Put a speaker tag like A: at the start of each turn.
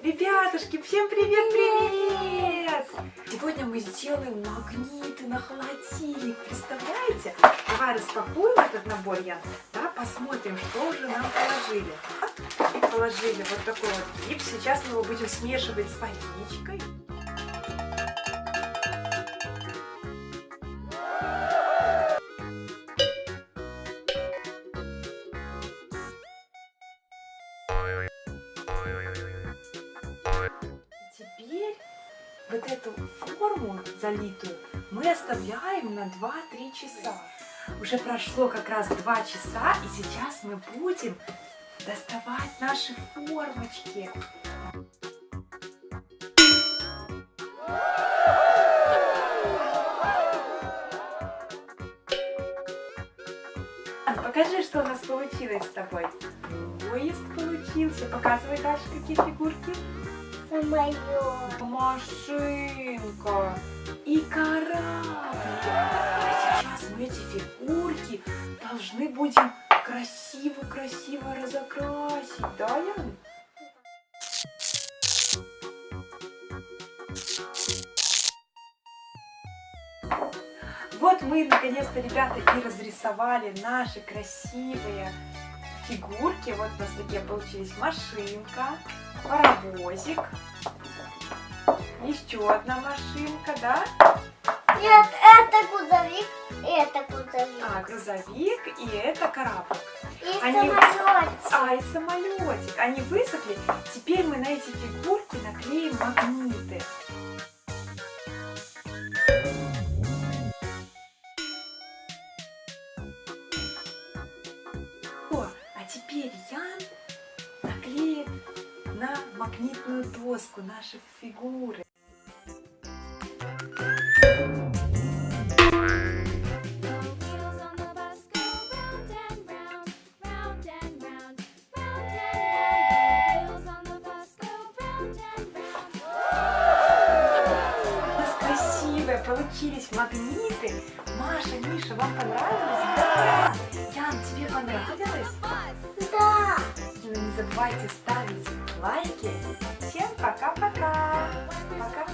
A: Ребятушки, всем привет-привет! Сегодня мы сделаем магниты на холодильник, представляете? Давай распакуем этот набор, Ян, да, посмотрим, что уже нам положили. Положили вот такой вот гипс, сейчас мы его будем смешивать с водичкой. Теперь вот эту форму залитую мы оставляем на 2-3 часа. Уже прошло как раз 2 часа, и сейчас мы будем доставать наши формочки. Покажи, что у нас получилось с тобой. Поезд получился. Показывай дальше, какие фигурки.
B: Самолет.
A: Машинка и корабль. А сейчас мы эти фигурки должны будем красиво-красиво разокрасить, да, Ян? Вот мы наконец-то, ребята, и разрисовали наши красивые фигурки. Вот у нас такие получились: машинка, паровозик, еще одна машинка, да?
B: Нет, это грузовик, это грузовик.
A: А, грузовик, и это кораблик.
B: И самолетик.
A: И самолетик. Они высохли. Теперь мы на эти фигурки наклеим магниты. А теперь Ян наклеит на магнитную доску наши фигуры. У нас красивые получились магниты. Маша, Миша, вам понравилось? Да! Ян, тебе понравилось?
B: Да.
A: Не забывайте ставить лайки. Всем пока-пока! Пока!